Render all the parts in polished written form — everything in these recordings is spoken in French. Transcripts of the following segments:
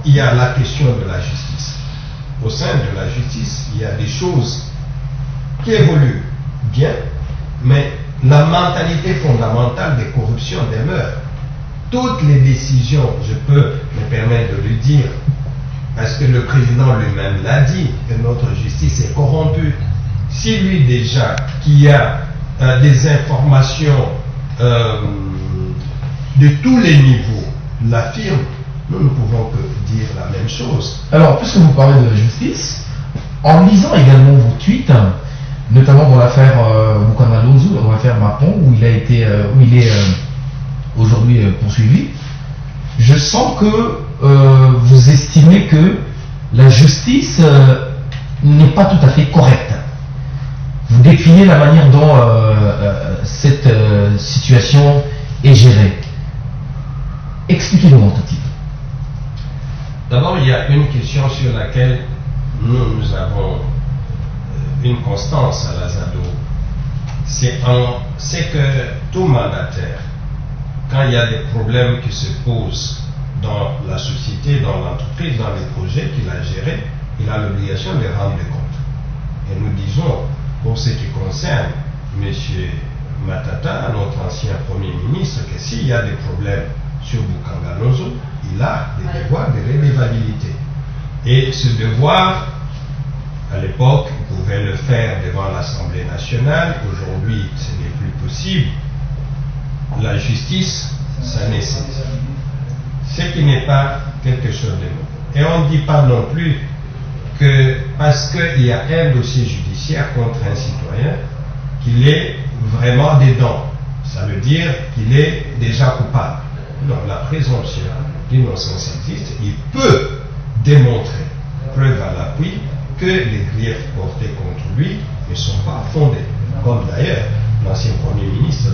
il y a la question de la justice. Au sein de la justice, il y a des choses qui évoluent bien, mais la mentalité fondamentale des corruptions demeure. Toutes les décisions, je peux me permettre de le dire, parce que le président lui-même l'a dit, que notre justice est corrompue. Si lui déjà, qui a des informations de tous les niveaux, l'affirme, nous ne pouvons que dire la même chose. Alors, puisque vous parlez de la justice, en lisant également vos tweets, notamment dans l'affaire Boukanda Lonzo, dans l'affaire Mapon, où il est aujourd'hui poursuivi, je sens que vous estimez que la justice n'est pas tout à fait correcte. Vous décrivez la manière dont cette situation est gérée. Expliquez-nous en tout titre. D'abord, il y a une question sur laquelle nous avons une constance à la ZADO. C'est que tout mandataire, quand il y a des problèmes qui se posent dans la société, dans l'entreprise, dans les projets qu'il a gérés, il a l'obligation de rendre des comptes. Et nous disons, pour ce qui concerne M. Matata, notre ancien Premier ministre, que s'il y a des problèmes sur Boukanda Lonzo, il a des devoirs de redevabilité. Et ce devoir, à l'époque, il pouvait le faire devant l'Assemblée nationale. Aujourd'hui, ce n'est plus possible. La justice, ça nécessite. Ce qui n'est pas quelque chose de nouveau. Et on ne dit pas non plus que parce qu'il y a un dossier judiciaire contre un citoyen, qu'il est vraiment dedans. Ça veut dire qu'il est déjà coupable. Non, la présomption d'innocence existe. Il peut démontrer, preuve à l'appui, que les griefs portés contre lui ne sont pas fondés. Comme d'ailleurs l'ancien Premier ministre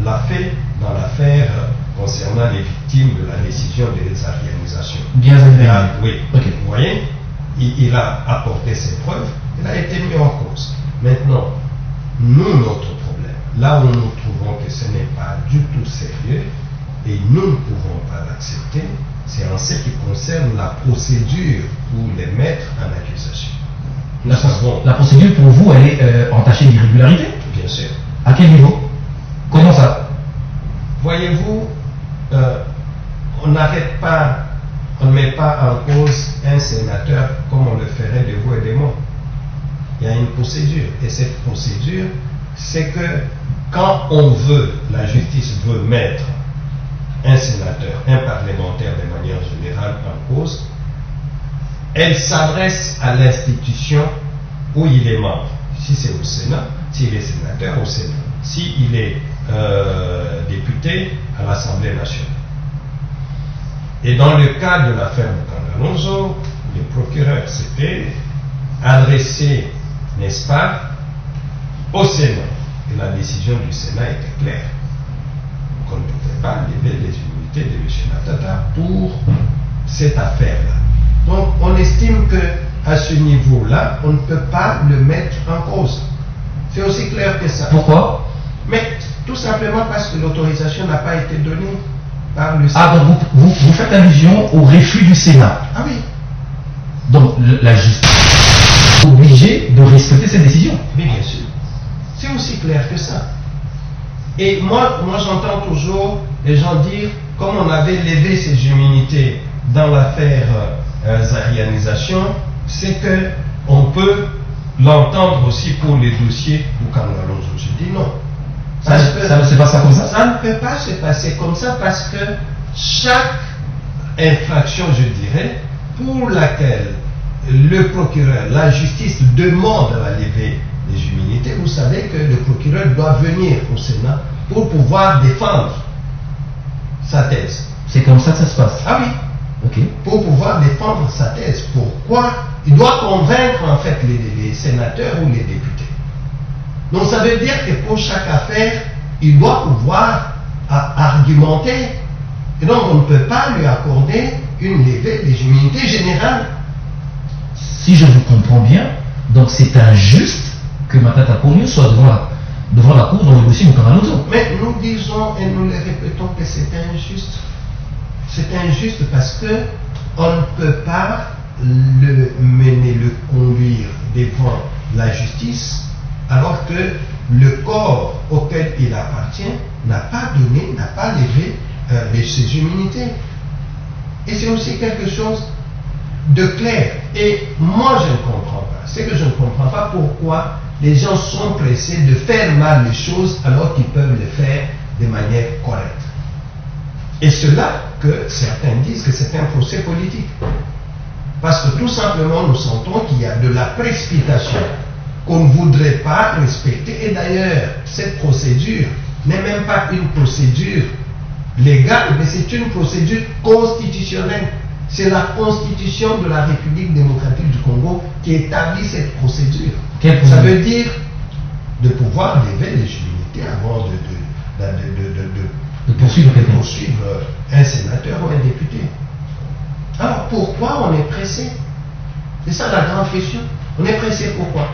l'a fait dans l'affaire concernant les victimes de la décision de désarriérisation. Bien évidemment. Oui, okay. Vous voyez, il a apporté ses preuves, il a été mis en cause. Maintenant, nous, notre problème, là où nous trouvons que ce n'est pas du tout sérieux, et nous ne pouvons pas l'accepter, c'est en ce qui concerne la procédure pour les mettre en accusation. La procédure pour vous, elle est entachée d'irrégularité? Bien sûr. À quel niveau? Comment ça? Voyez-vous, on n'arrête pas, on ne met pas en cause un sénateur comme on le ferait de vous et de moi. Il y a une procédure, et cette procédure, c'est que quand on veut, la justice veut mettre un sénateur, un parlementaire de manière générale en cause, elle s'adresse à l'institution où il est membre. Si c'est au Sénat, s'il est sénateur, au Sénat. S'il est député, à l'Assemblée nationale. Et dans le cas de l'affaire Boukanda Lonzo, le procureur s'était adressé, n'est-ce pas, au Sénat. Et la décision du Sénat était claire. Qu'on ne pouvait pas lever les immunités de M. Matata pour cette affaire-là. Donc, on estime qu'à ce niveau-là, on ne peut pas le mettre en cause. C'est aussi clair que ça. Pourquoi? Mais tout simplement parce que l'autorisation n'a pas été donnée par le Sénat. Ah, donc vous faites allusion au refus du Sénat. Ah oui. Donc, la justice est obligée de respecter cette décision. Oui, bien sûr. C'est aussi clair que ça. Et moi j'entends toujours les gens dire, comme on avait levé ces immunités dans l'affaire zarianisation, c'est que on peut l'entendre aussi pour les dossiers Boukanda Lonzo. Je dis non. Ça ne se passe pas comme ça? Ça ne peut pas se passer comme ça parce que chaque infraction, je dirais, pour laquelle le procureur, la justice demande à la levée des immunités, vous savez que le procureur doit venir au Sénat pour pouvoir défendre sa thèse. C'est comme ça que ça se passe? Ah oui. Ok. Pour pouvoir défendre sa thèse. Pourquoi? Il doit convaincre en fait les sénateurs ou les députés. Donc ça veut dire que pour chaque affaire, il doit pouvoir argumenter. Et donc on ne peut pas lui accorder une levée des immunités générales. Si je vous comprends bien, donc c'est injuste que Matata Ponyo soit devant la cour dans le dossier Boukanda Lonzo. Mais nous disons et nous le répétons que c'est injuste. C'est injuste parce que on ne peut pas le conduire devant la justice alors que le corps auquel il appartient n'a pas donné, n'a pas levé ses immunités. Et c'est aussi quelque chose de clair. Et moi, je ne comprends pas. C'est que je ne comprends pas pourquoi les gens sont pressés de faire mal les choses alors qu'ils peuvent le faire de manière correcte. Et c'est là que certains disent que c'est un procès politique. Parce que tout simplement, nous sentons qu'il y a de la précipitation qu'on ne voudrait pas respecter. Et d'ailleurs, cette procédure n'est même pas une procédure légale, mais c'est une procédure constitutionnelle. C'est la Constitution de la République démocratique du Congo qui établit cette procédure. Ça veut dire de pouvoir lever les immunités avant de poursuivre un sénateur ou un député. Alors pourquoi on est pressé? C'est ça la grande question. On est pressé pourquoi?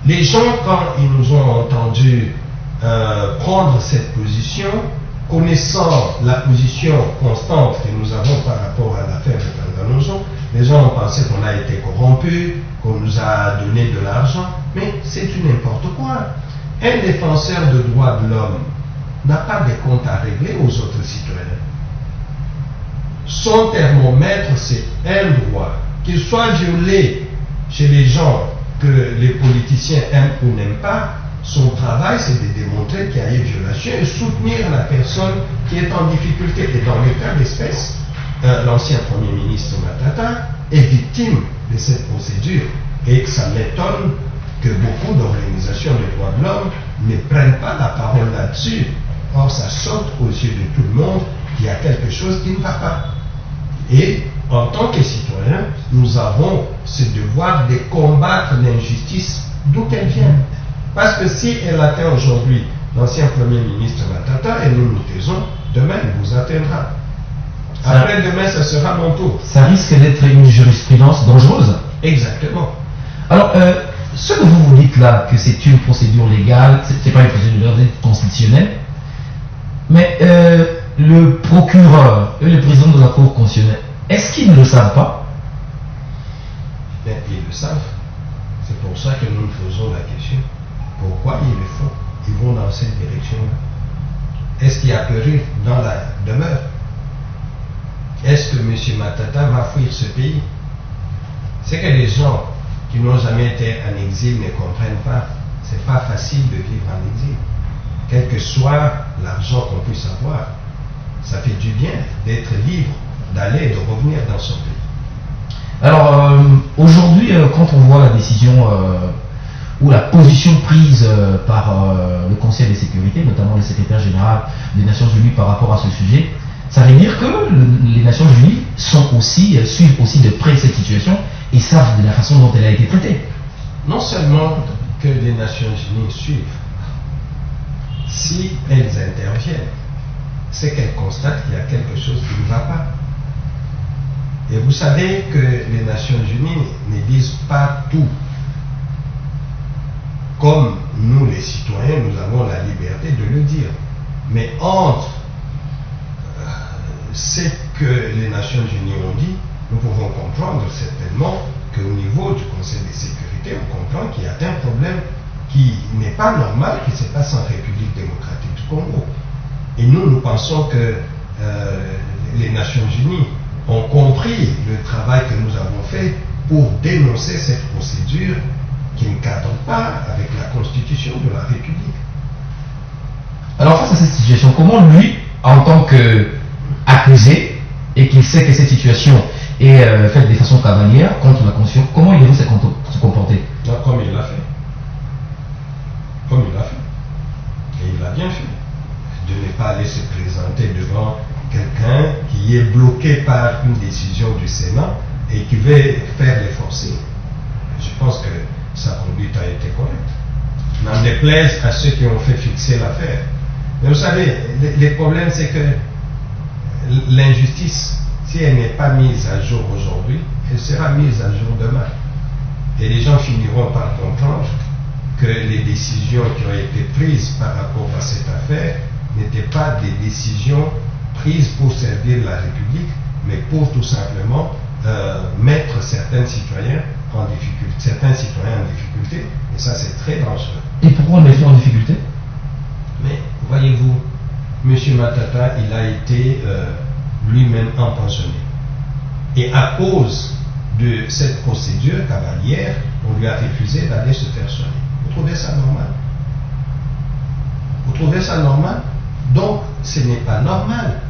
Les gens, quand ils nous ont entendu prendre cette position, connaissant la position constante que nous avons par rapport à l'affaire de Tanganozo, les gens ont pensé qu'on a été corrompus, qu'on nous a donné de l'argent, mais c'est du n'importe quoi. Un défenseur de droits de l'homme n'a pas de compte à régler aux autres citoyens. Son thermomètre, c'est un droit, qu'il soit violé chez les gens que les politiciens aiment ou n'aiment pas. Son travail, c'est de démontrer qu'il y a eu violation et soutenir la personne qui est en difficulté. Et dans le cas d'espèce, l'ancien Premier ministre Matata est victime de cette procédure. Et ça m'étonne que beaucoup d'organisations de droits de l'homme ne prennent pas la parole là-dessus. Or, ça saute aux yeux de tout le monde qu'il y a quelque chose qui ne va pas. Et en tant que citoyens, nous avons ce devoir de combattre l'injustice d'où qu'elle vient. Parce que si elle atteint aujourd'hui l'ancien Premier ministre Matata et nous nous taisons, demain elle vous atteindra. Après-demain, ça sera mon tour. Ça risque d'être une jurisprudence dangereuse. Exactement. Alors, ce que vous dites là, que c'est une procédure légale, c'est pas une procédure constitutionnelle, mais le procureur et le président de la Cour constitutionnelle, est-ce qu'ils ne le savent pas? Bien, ils le savent. C'est pour ça que nous nous posons la question. Pourquoi ils le font? Ils vont dans cette direction-là. Est-ce qu'il y a péril dans la demeure? Est-ce que M. Matata va fuir ce pays? C'est que les gens qui n'ont jamais été en exil ne comprennent pas. C'est pas facile de vivre en exil. Quel que soit l'argent qu'on puisse avoir, ça fait du bien d'être libre, d'aller et de revenir dans son pays. Alors, aujourd'hui, quand on voit la décision ou la position prise par le Conseil de sécurité, notamment le secrétaire général des Nations Unies par rapport à ce sujet, ça veut dire que les Nations Unies suivent aussi de près cette situation et savent de la façon dont elle a été traitée. Non seulement que les Nations Unies suivent, si elles interviennent, c'est qu'elles constatent qu'il y a quelque chose qui ne va pas. Et vous savez que les Nations Unies ne disent pas tout. Comme nous, les citoyens, nous avons la liberté de le dire. Mais entre ce que les Nations Unies ont dit, nous pouvons comprendre certainement qu'au niveau du Conseil de sécurité, on comprend qu'il y a un problème qui n'est pas normal qui se passe en République démocratique du Congo. Et nous pensons que les Nations Unies ont compris le travail que nous avons fait pour dénoncer cette procédure qui ne cadre pas avec la Constitution de la République. Alors face à cette situation, comment lui, en tant qu'accusé, et qu'il sait que cette situation est faite de façon cavalière contre la Constitution, comment il devrait se comporter? Non, comme il l'a fait. Comme il l'a fait. Et il l'a bien fait. De ne pas aller se présenter devant quelqu'un qui est bloqué par une décision du Sénat et qui veut faire les forcer. Je pense que sa conduite a été correcte. N'en déplaise à ceux qui ont fait fixer l'affaire. Mais vous savez, le problème c'est que l'injustice, si elle n'est pas mise à jour aujourd'hui, elle sera mise à jour demain. Et les gens finiront par comprendre que les décisions qui ont été prises par rapport à cette affaire n'étaient pas des décisions prises pour servir la République, mais pour tout simplement mettre certains citoyens en difficulté, et ça c'est très dangereux. Et pourquoi on les met en difficulté? Mais voyez-vous, M. Matata, il a été lui-même empoisonné. Et à cause de cette procédure cavalière, on lui a refusé d'aller se faire soigner. Vous trouvez ça normal? Vous trouvez ça normal? Donc, ce n'est pas normal.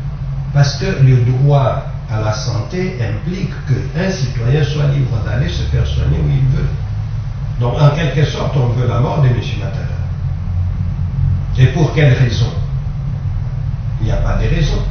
Parce que le droit à la santé implique qu'un citoyen soit libre d'aller se faire soigner où il veut. Donc, en quelque sorte, on veut la mort de M. Matata. Et pour quelle raison? Il n'y a pas de raison.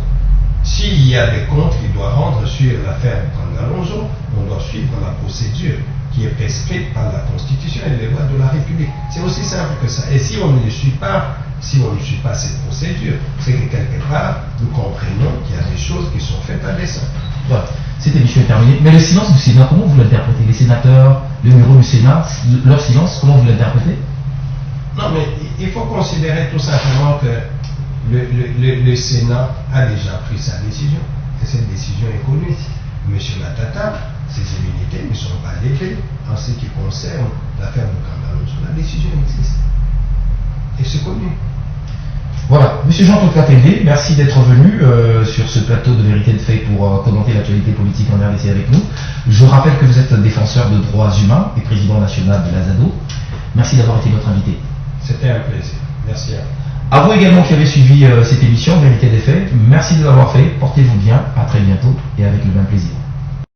S'il y a des comptes qu'il doit rendre sur l'affaire Kangalonzo, on doit suivre la procédure qui est prescrite par la Constitution et les lois de la République. C'est aussi simple que ça. Et si on ne suit pas cette procédure, c'est que quelque part, nous comprenons qu'il y a des choses qui sont faites à dessein. Voilà, cette émission est terminée. Mais le silence du Sénat, comment vous l'interprétez? Les sénateurs, le bureau du Sénat, leur silence, comment vous l'interprétez? Non, mais il faut considérer tout simplement que le Sénat a déjà pris sa décision. Et cette décision est connue. M. Matata, ses immunités ne sont pas levées en ce qui concerne l'affaire de Kangalonzo. La décision existe. Et c'est connu. Voilà, Monsieur Jean-Claude Katende, merci d'être venu sur ce plateau de Vérité de Fait pour commenter l'actualité politique en RDC avec nous. Je rappelle que vous êtes défenseur de droits humains et président national de l'AZADO. Merci d'avoir été notre invité. C'était un plaisir. Merci à vous. À vous également qui avez suivi cette émission Vérité des Faits, merci de l'avoir fait. Portez-vous bien, à très bientôt et avec le même plaisir.